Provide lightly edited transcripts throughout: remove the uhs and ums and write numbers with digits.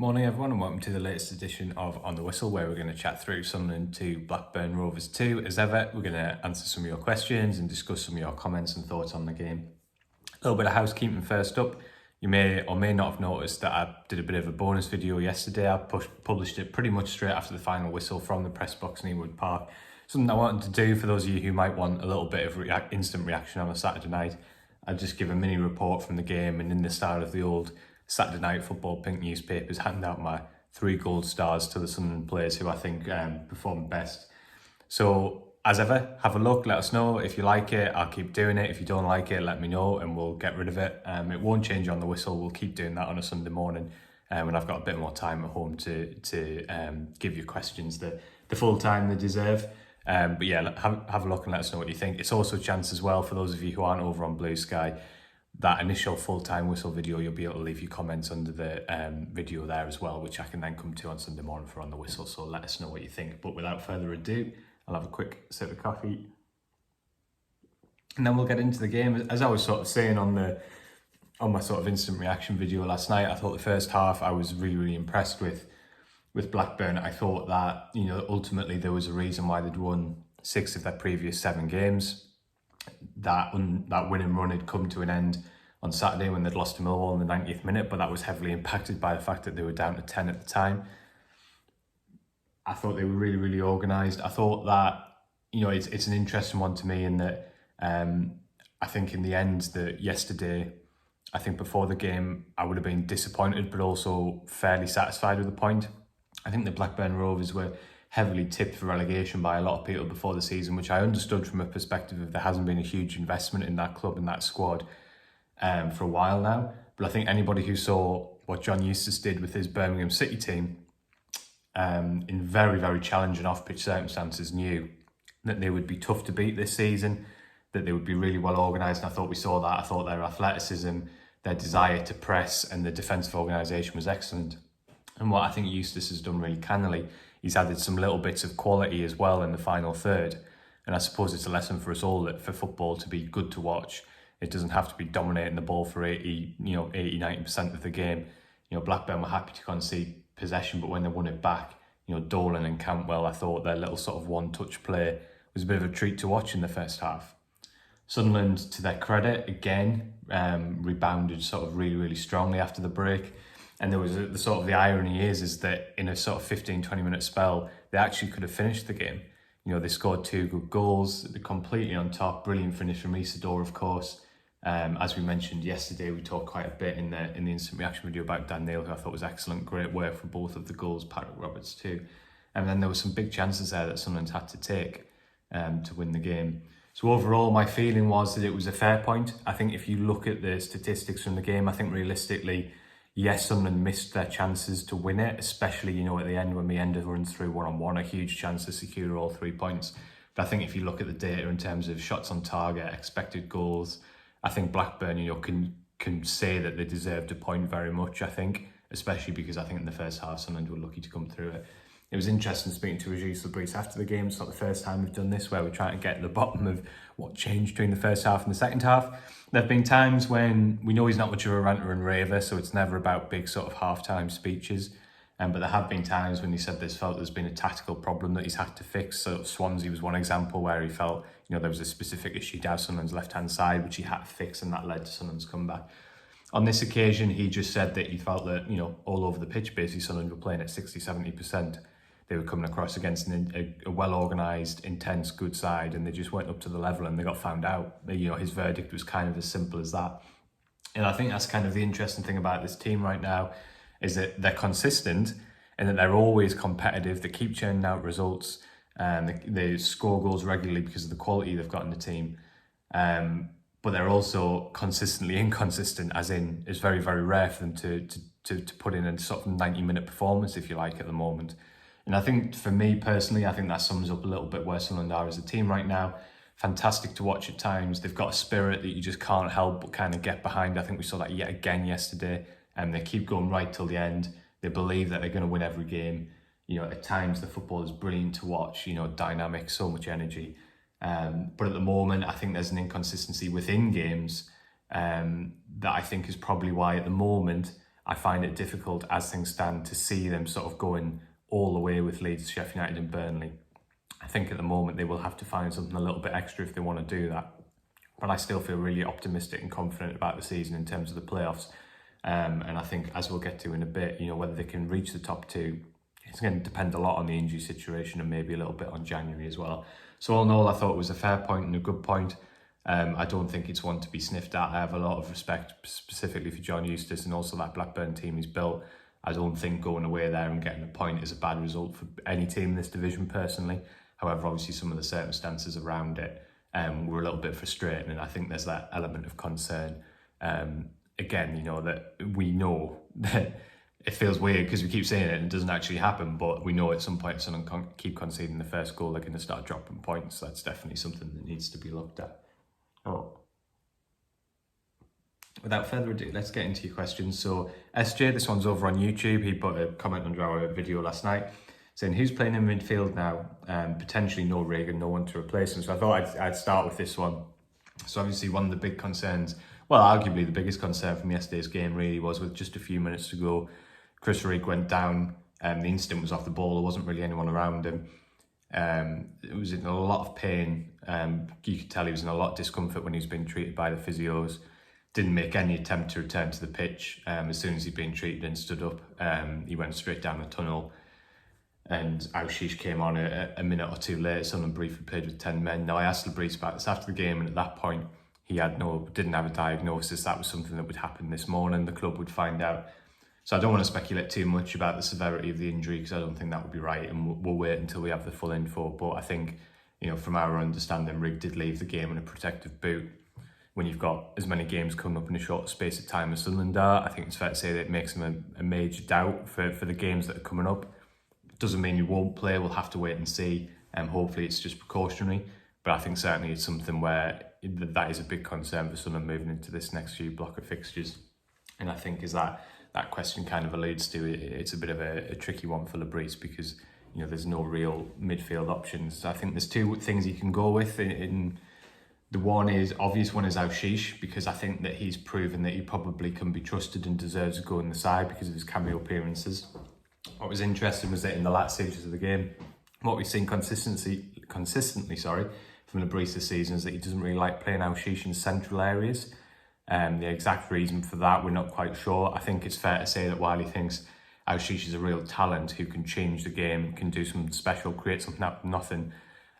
Morning everyone and welcome to the latest edition of On The Whistle, where we're going to chat through Sunderland 2, Blackburn Rovers 2. As ever, we're going to answer some of your questions and discuss some of your comments and thoughts on the game. A little bit of housekeeping first up. You may or may not have noticed that I did a bit of a bonus video yesterday. I published it pretty much straight after the final whistle from the press box in Ewood Park. Something I wanted to do for those of you who might want a little bit of instant reaction on a Saturday night. I'd just give a mini report from the game, and in the style of the old Saturday Night Football pink newspapers, hand out my 3 gold stars to the Sunderland players who I think performed best. So as ever, have a look, let us know if you like it. I'll keep doing it. If you don't like it, let me know and we'll get rid of it. It won't change on the whistle. We'll keep doing that on a Sunday morning when I've got a bit more time at home to give you questions the full time they deserve. But yeah, have a look and let us know what you think. It's also a chance as well for those of you who aren't over on Blue Sky. That initial full-time whistle video, you'll be able to leave your comments under the video there as well, which I can then come to on Sunday morning for On The Whistle. So let us know what you think. But without further ado, I'll have a quick sip of coffee and then we'll get into the game. As I was sort of saying on my sort of instant reaction video last night, I thought the first half I was really impressed with Blackburn. I thought that, you know, ultimately there was a reason why they'd won 6 of their previous 7 games. That winning run had come to an end on Saturday when they'd lost to Millwall in the 90th minute, but that was heavily impacted by the fact that they were down to 10 at the time. I thought they were really organised. I thought that, you know, it's an interesting one to me in that I think in the end that yesterday, I think before the game, I would have been disappointed, but also fairly satisfied with the point. I think the Blackburn Rovers were heavily tipped for relegation by a lot of people before the season, which I understood from a perspective of there hasn't been a huge investment in that club and that squad for a while now. But I think anybody who saw what John Eustace did with his Birmingham City team in very challenging off-pitch circumstances knew that they would be tough to beat this season, that they would be really well organised, and I thought we saw that. I thought their athleticism, their desire to press and the defensive organisation was excellent. And what I think Eustace has done really cannily, he's added some little bits of quality as well in the final third. And I suppose it's a lesson for us all that for football to be good to watch, it doesn't have to be dominating the ball for 80-90% of the game. You know, Blackburn were happy to concede possession, but when they won it back, you know, Dolan and Cantwell, I thought their little sort of one-touch play was a bit of a treat to watch in the first half. Sunderland, to their credit, again, rebounded sort of really strongly after the break. And there was the sort of the irony is that in a sort of 15-20 minute spell, they actually could have finished the game. You know, they scored 2 good goals, they're completely on top. Brilliant finish from Isidore, of course. As we mentioned yesterday, we talked quite a bit in the instant reaction video about Dan Neil, who I thought was excellent. Great work for both of the goals, Patrick Roberts too. And then there were some big chances there that Sunderland had to take to win the game. So overall, my feeling was that it was a fair point. I think if you look at the statistics from the game, I think realistically, yes, Sunderland missed their chances to win it, especially, you know, at the end when we ended runs through 1-on-1, a huge chance to secure all 3 points. But I think if you look at the data in terms of shots on target, expected goals, I think Blackburn, you know, can say that they deserved a point very much, I think, especially because I think in the first half, Sunderland were lucky to come through it. It was interesting speaking to Regis Labrise after the game. It's not the first time we've done this, where we're trying to get to the bottom of what changed between the first half and the second half. There have been times when we know he's not much of a ranter and raver, so it's never about big sort of half-time speeches. But there have been times when he said there's been a tactical problem that he's had to fix. So Swansea was one example where he felt, you know, there was a specific issue down Sunderland's left-hand side, which he had to fix, and that led to Sunderland's comeback. On this occasion, he just said that he felt that, you know, all over the pitch, basically, Sunderland were playing at 60-70%. They were coming across against a well-organised, intense, good side, and they just weren't up to the level, and they got found out. You know, his verdict was kind of as simple as that. And I think that's kind of the interesting thing about this team right now, is that they're consistent and that they're always competitive. They keep churning out results, and they score goals regularly because of the quality they've got in the team. But they're also consistently inconsistent, as in it's very rare for them to put in a sort of 90-minute performance, if you like, at the moment. And I think for me personally, I think that sums up a little bit where Sunderland are as a team right now. Fantastic to watch at times. They've got a spirit that you just can't help but kind of get behind. I think we saw that yet again yesterday. And they keep going right till the end. They believe that they're going to win every game. You know, at times the football is brilliant to watch, you know, dynamic, so much energy. But at the moment, I think there's an inconsistency within games that I think is probably why at the moment I find it difficult as things stand to see them sort of going all the way with Leeds, Sheffield United and Burnley. I think at the moment they will have to find something a little bit extra if they want to do that. But I still feel really optimistic and confident about the season in terms of the playoffs. And I think, as we'll get to in a bit, whether they can reach the top two, it's going to depend a lot on the injury situation and maybe a little bit on January as well. So all in all, I thought it was a fair point and a good point. I don't think it's one to be sniffed at. I have a lot of respect specifically for John Eustace and also that Blackburn team he's built. I don't think going away there and getting a point is a bad result for any team in this division personally. However, obviously some of the circumstances around it were a little bit frustrating, and I think there's that element of concern. Again, that we know that it feels weird because we keep saying it and it doesn't actually happen, but we know at some point someone keep conceding the first goal, they're going to start dropping points. That's definitely something that needs to be looked at. Without further ado, let's get into your questions. So SJ, this one's over on YouTube. He put a comment under our video last night saying, who's playing in midfield now? Potentially no Rigg and no one to replace him. So I thought I'd start with this one. So obviously one of the big concerns, well, arguably the biggest concern from yesterday's game really was with just a few minutes to go, Chris Rigg went down. The instant was off the ball. There wasn't really anyone around him. It was in a lot of pain. You could tell he was in a lot of discomfort when he was being treated by the physios. Didn't make any attempt to return to the pitch. As soon as he'd been treated and stood up, he went straight down the tunnel. And Aushish came on a minute or two later. Sunderland briefly played with 10 men. Now, I asked Labrise about this after the game, and at that point, he didn't have a diagnosis. That was something that would happen this morning. The club would find out. So I don't want to speculate too much about the severity of the injury because I don't think that would be right, and we'll wait until we have the full info. But I think, from our understanding, Rigg did leave the game in a protective boot. When you've got as many games coming up in a short space of time as Sunderland are, I think it's fair to say that it makes him a major doubt for the games that are coming up. Doesn't mean he won't play, we'll have to wait and see. Hopefully it's just precautionary, but I think certainly it's something where that is a big concern for Sunderland moving into this next few block of fixtures. And I think as that question kind of alludes to, it's a bit of a tricky one for Labrise because there's no real midfield options. I think there's two things you can go with. In the obvious one is Aushish, because I think that he's proven that he probably can be trusted and deserves to go in the side because of his cameo appearances. What was interesting was that in the last stages of the game, what we've seen consistently from Labrise this season is that he doesn't really like playing Aushish in central areas. The exact reason for that, we're not quite sure. I think it's fair to say that while he thinks Aushish is a real talent who can change the game, can do something special, create something out of nothing,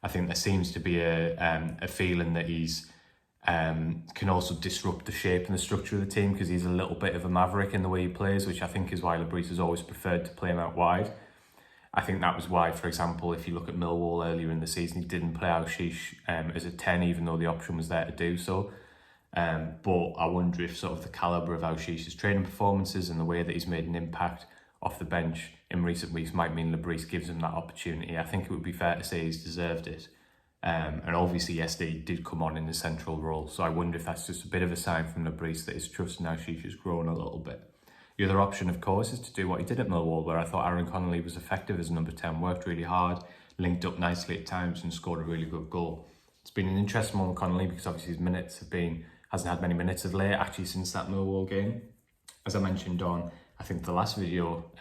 I think there seems to be a feeling that he's can also disrupt the shape and the structure of the team because he's a little bit of a maverick in the way he plays, which I think is why Labrise has always preferred to play him out wide. I think that was why, for example, if you look at Millwall earlier in the season, he didn't play Aushish as a 10, even though the option was there to do so. But I wonder if sort of the calibre of Aushish's training performances and the way that he's made an impact off the bench in recent weeks might mean Labrise gives him that opportunity. I think it would be fair to say he's deserved it. And obviously yesterday he did come on in the central role, so I wonder if that's just a bit of a sign from Labrise that his trust in Aushish has grown a little bit. The other option, of course, is to do what he did at Millwall, where I thought Aaron Connolly was effective as number 10, worked really hard, linked up nicely at times and scored a really good goal. It's been an interesting one with Connolly because obviously his minutes hasn't had many minutes of late, actually since that Millwall game. As I mentioned on, I think the last video,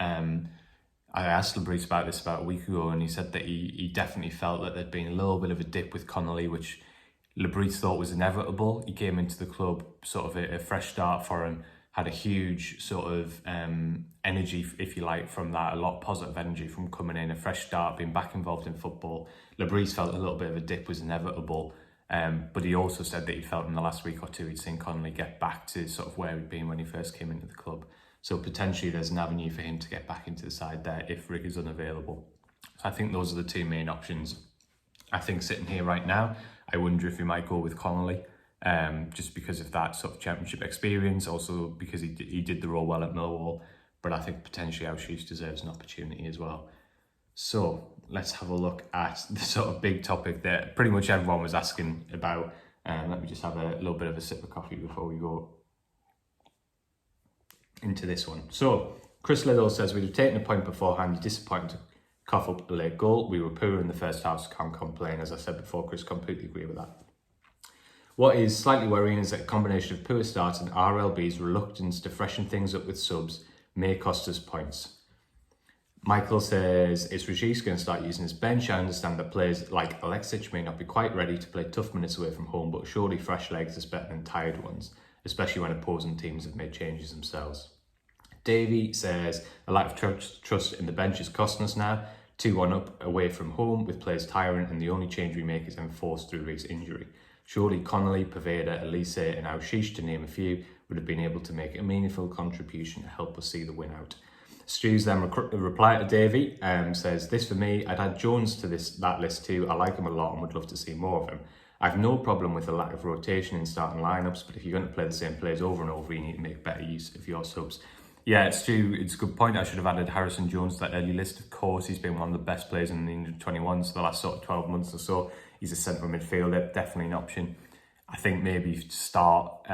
I asked Labrise about this about a week ago, and he said that he definitely felt that there'd been a little bit of a dip with Connolly, which Labrise thought was inevitable. He came into the club, sort of a fresh start for him, had a huge sort of energy, if you like, from that, a lot of positive energy from coming in, a fresh start, being back involved in football. Labrise felt a little bit of a dip was inevitable, but he also said that he felt in the last week or two he'd seen Connolly get back to sort of where he'd been when he first came into the club. So potentially there's an avenue for him to get back into the side there if Rigg is unavailable. So I think those are the two main options. I think sitting here right now, I wonder if he might go with Connolly, just because of that sort of championship experience, also because he did the role well at Millwall, but I think potentially Aushish deserves an opportunity as well. So let's have a look at the sort of big topic that pretty much everyone was asking about. Let me just have a little bit of a sip of coffee before we go into this one. So Chris Liddell says, we'd have taken a point beforehand, disappointed to cough up a late goal. We were poor in the first half, so can't complain. As I said before, Chris, completely agree with that. What is slightly worrying is that a combination of poor starts and RLB's reluctance to freshen things up with subs may cost us points. Michael says, is Rigg going to start using his bench? I understand that players like Alexic may not be quite ready to play tough minutes away from home, but surely fresh legs is better than tired ones, especially when opposing teams have made changes themselves. Davey says, a lack of trust in the bench is costing us now. 2-1 up away from home with players tiring, and the only change we make is enforced through Rigg's injury. Surely Connolly, Poveda, Elise and Aushish, to name a few, would have been able to make a meaningful contribution to help us see the win out. Stu's then reply to Davey says, this for me, I'd add Jones to that list too. I like him a lot and would love to see more of him. I have no problem with the lack of rotation in starting lineups, but if you're going to play the same players over and over, you need to make better use of your subs. Yeah, Stu, it's a good point. I should have added Harrison Jones to that early list. Of course, he's been one of the best players in the under-21s for the last sort of 12 months or so. He's a central midfielder, definitely an option. I think maybe to start,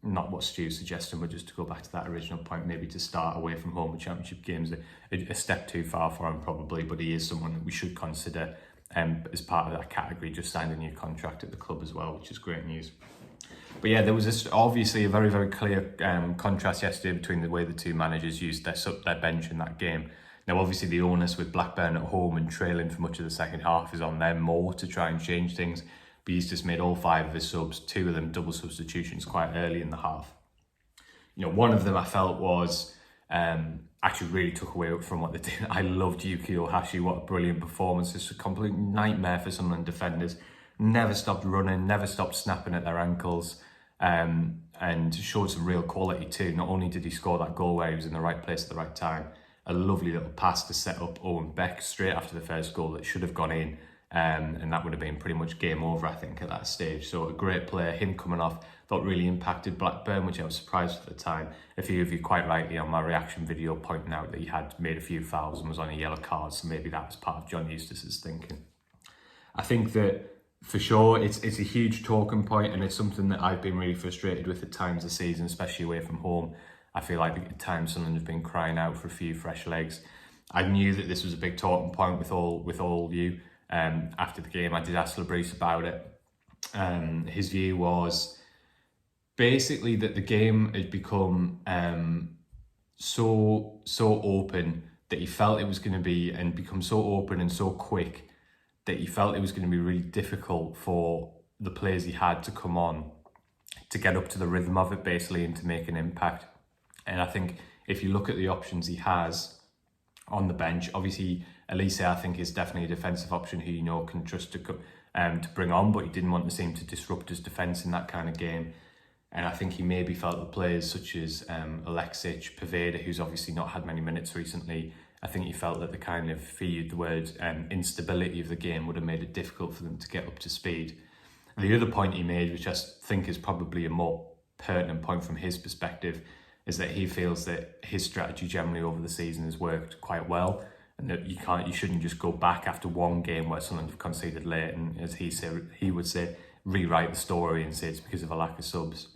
not what Stu's suggesting, but just to go back to that original point, maybe to start away from home with championship games, a step too far for him probably, but he is someone that we should consider as part of that category. Just signed a new contract at the club as well, which is great news. But yeah, there was obviously a very, very clear contrast yesterday between the way the two managers used their bench in that game. Now, obviously, the onus with Blackburn at home and trailing for much of the second half is on them more to try and change things. But he's just made all 5 of his subs, 2 of them double substitutions quite early in the half. You know, one of them I felt was actually really took away from what they did. I loved Yuki Ohashi. What a brilliant performance. It's a complete nightmare for Sunderland defenders. Never stopped running, never stopped snapping at their ankles, and showed some real quality too. Not only did he score that goal where he was in the right place at the right time, a lovely little pass to set up Owen Beck straight after the first goal that should have gone in. And that would have been pretty much game over, I think, at that stage. So a great player, him coming off, thought really impacted Blackburn, which I was surprised at the time. A few of you quite rightly on my reaction video pointing out that he had made a few fouls and was on a yellow card, so maybe that was part of John Eustace's thinking. I think that for sure it's a huge talking point, and it's something that I've been really frustrated with at times this season, especially away from home. I feel like at times Sunderland have been crying out for a few fresh legs. I knew that this was a big talking point with all you. After the game, I did ask Labrise about it. His view was basically that the game had become so open that he felt it was going to be, and become so open and so quick that he felt it was going to be really difficult for the players he had to come on to get up to the rhythm of it, basically, and to make an impact. And I think if you look at the options he has on the bench, obviously Elise, I think, is definitely a defensive option who you know can trust to bring on, but he didn't want to seem to disrupt his defence in that kind of game. And I think he maybe felt the players such as Alexic, Poveda, who's obviously not had many minutes recently, I think he felt that the kind of, if he used the word, instability of the game would have made it difficult for them to get up to speed. And the other point he made, which I think is probably a more pertinent point from his perspective, is that he feels that his strategy generally over the season has worked quite well, and that you shouldn't just go back after one game where Sunderland have conceded late and, as he would say, rewrite the story and say it's because of a lack of subs.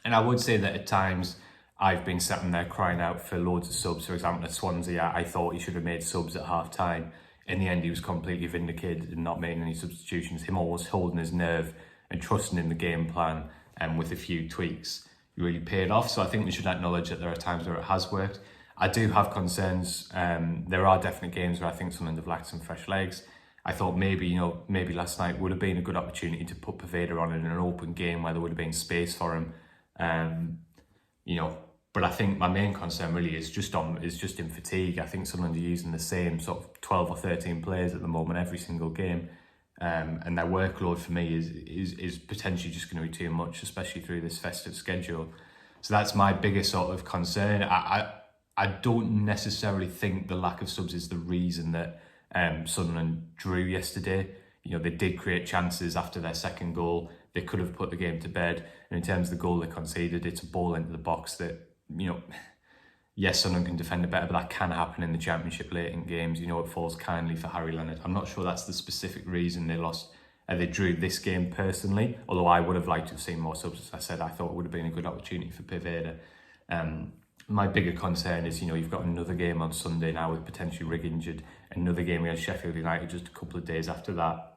And I would say that at times I've been sat in there crying out for loads of subs. For example, at Swansea, I thought he should have made subs at half time. In the end, he was completely vindicated and not making any substitutions. Him almost holding his nerve and trusting in the game plan, and with a few tweaks, it really paid off. So I think we should acknowledge that there are times where it has worked. I do have concerns. There are definite games where I think Sunderland have lacked some fresh legs. I thought maybe last night would have been a good opportunity to put Poveda on in an open game where there would have been space for him. But I think my main concern really is just in fatigue. I think Sunderland are using the same sort of 12 or 13 players at the moment every single game, and their workload for me is potentially just going to be too much, especially through this festive schedule. So that's my biggest sort of concern. I don't necessarily think the lack of subs is the reason that Sunderland drew yesterday. They did create chances after their second goal. They could have put the game to bed. And in terms of the goal they conceded, it's a ball into the box that, yes, Sunderland can defend it better, but that can happen in the Championship late in games. It falls kindly for Harry Leonard. I'm not sure that's the specific reason they lost. They drew this game personally, although I would have liked to have seen more subs. As I said, I thought it would have been a good opportunity for Poveda. My bigger concern is, you've got another game on Sunday now with potentially Rigg injured, another game against Sheffield United just a couple of days after that.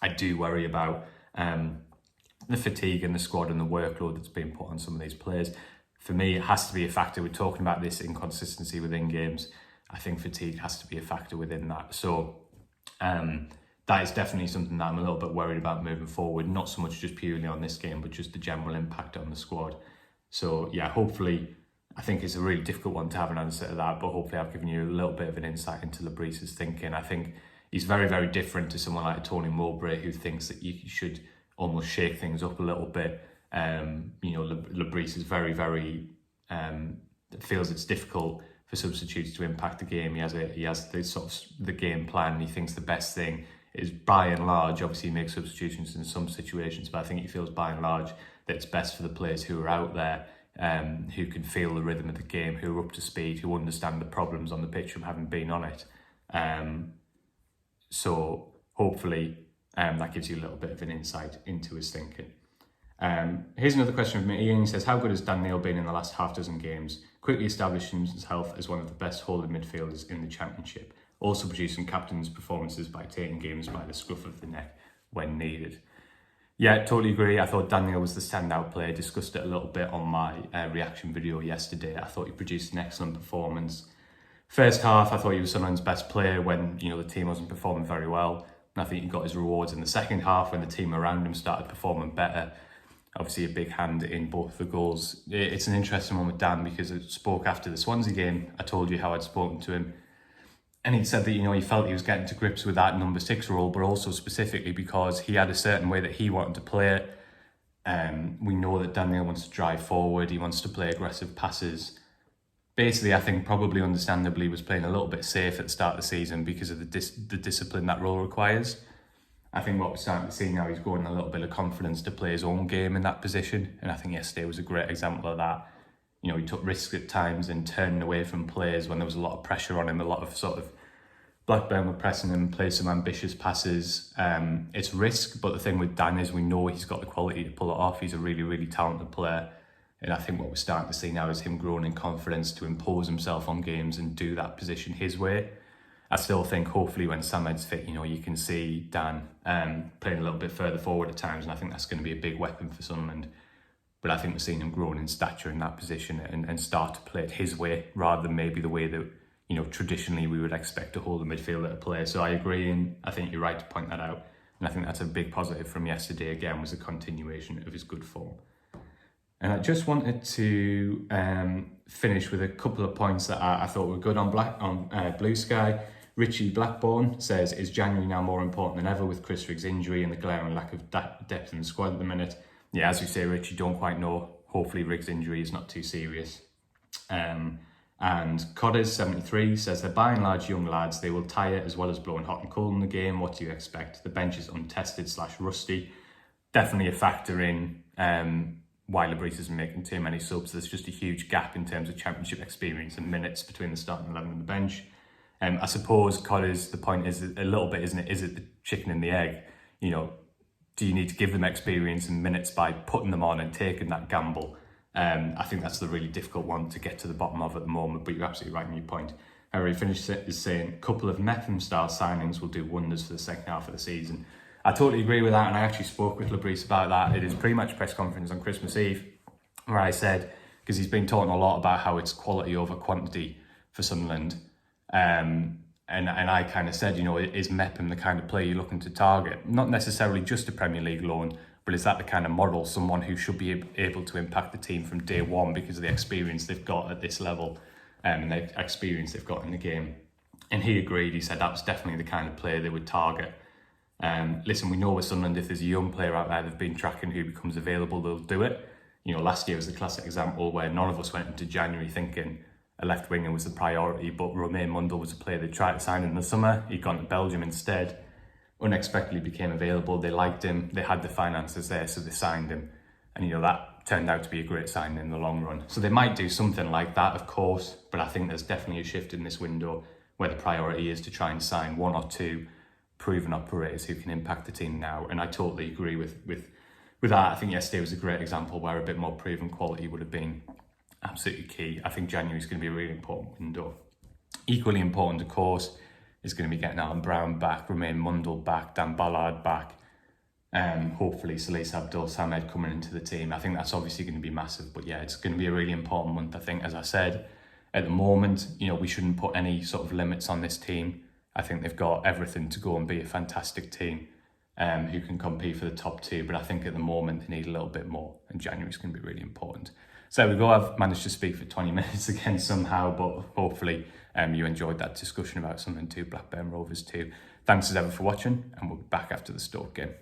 I do worry about the fatigue in the squad and the workload that's being put on some of these players. for me, it has to be a factor. We're talking about this inconsistency within games. I think fatigue has to be a factor within that. So that is definitely something that I'm a little bit worried about moving forward. Not so much just purely on this game, but just the general impact on the squad. So yeah, hopefully, I think it's a really difficult one to have an answer to that, but hopefully I've given you a little bit of an insight into Labrisse's thinking. I think he's very, very different to someone like Tony Mowbray, who thinks that you should almost shake things up a little bit. Labrisse is very, very feels it's difficult for substitutes to impact the game. He has the sort of the game plan. He thinks the best thing is, by and large, obviously he makes substitutions in some situations, but I think he feels by and large that it's best for the players who are out there, who can feel the rhythm of the game, who are up to speed, who understand the problems on the pitch from having been on it. So hopefully that gives you a little bit of an insight into his thinking. Here's another question from Ian. He says, how good has Dan Neil been in the last half dozen games? Quickly establishing himself as one of the best holding midfielders in the Championship, also producing captain's performances by taking games by the scruff of the neck when needed. Yeah, totally agree. I thought Dan Neil was the standout player. Discussed it a little bit on my reaction video yesterday. I thought he produced an excellent performance. First half, I thought he was Sunderland's best player when the team wasn't performing very well. And I think he got his rewards in the second half when the team around him started performing better. Obviously a big hand in both the goals. It's an interesting one with Dan because I spoke after the Swansea game. I told you how I'd spoken to him. And he said that, he felt he was getting to grips with that number 6 role, but also specifically because he had a certain way that he wanted to play it. We know that Dan Neil wants to drive forward. He wants to play aggressive passes. Basically, I think probably understandably was playing a little bit safe at the start of the season because of the discipline that role requires. I think what we're starting to see now, he's growing a little bit of confidence to play his own game in that position. And I think yesterday was a great example of that. He took risks at times and turning away from players when there was a lot of pressure on him, a lot of sort of Blackburn were pressing him, played some ambitious passes. It's risk, but the thing with Dan is we know he's got the quality to pull it off. He's a really, really talented player. And I think what we're starting to see now is him growing in confidence to impose himself on games and do that position his way. I still think hopefully when Samed's fit, you can see Dan playing a little bit further forward at times, and I think that's going to be a big weapon for Sunderland. But I think we're seeing him growing in stature in that position and start to play it his way rather than maybe the way that traditionally we would expect to hold a midfielder to play. So I agree, and I think you're right to point that out. And I think that's a big positive from yesterday. Again, was a continuation of his good form. And I just wanted to finish with a couple of points that I thought were good on Blue Sky. Richie Blackburn says, is January now more important than ever with Chris Rigg's injury and the glaring lack of depth in the squad at the minute? Yeah, as you say, Richie, don't quite know. Hopefully Rigg's injury is not too serious. And Codders 73 says they're by and large young lads. They will tire as well as blowing hot and cold in the game. What do you expect? The bench is untested / rusty. Definitely a factor in why Labrisse isn't making too many subs. There's just a huge gap in terms of Championship experience and minutes between the starting 11 and the bench. I suppose Codders, the point is a little bit, isn't it? Is it the chicken and the egg? Do you need to give them experience and minutes by putting them on and taking that gamble? I think that's the really difficult one to get to the bottom of at the moment, but you're absolutely right in your point. Harry finished it is saying, a couple of Metham-style signings will do wonders for the second half of the season. I totally agree with that, and I actually spoke with Labrisse about that at his pre-match press conference on Christmas Eve, where I said, because he's been talking a lot about how it's quality over quantity for Sunderland, and I kind of said, is Mepham the kind of player you're looking to target? Not necessarily just a Premier League loan, but is that the kind of model, someone who should be able to impact the team from day one because of the experience they've got at this level and the experience they've got in the game? And he agreed. He said that was definitely the kind of player they would target. Listen, we know with Sunderland, if there's a young player out there they've been tracking who becomes available, they'll do it. Last year was a classic example where none of us went into January thinking a left winger was the priority, but Romain Mundle was a player they tried to sign in the summer. He'd gone to Belgium instead. Unexpectedly became available. They liked him. They had the finances there, so they signed him. And that turned out to be a great signing in the long run. So they might do something like that, of course, but I think there's definitely a shift in this window where the priority is to try and sign one or two proven operators who can impact the team now. And I totally agree with that. I think yesterday was a great example where a bit more proven quality would have been absolutely key. I think January is going to be a really important window. Equally important, of course, is going to be getting Alan Brown back, Romain Mundle back, Dan Ballard back. Hopefully Salih Abdul Samed coming into the team. I think that's obviously going to be massive, but yeah, it's going to be a really important month. I think, as I said, at the moment, we shouldn't put any sort of limits on this team. I think they've got everything to go and be a fantastic team who can compete for the top two. But I think at the moment they need a little bit more, and January's going to be really important. So there we go. I've managed to speak for 20 minutes again somehow, but hopefully you enjoyed that discussion about Sunderland 2, Blackburn Rovers 2. Thanks as ever for watching, and we'll be back after the Stoke game.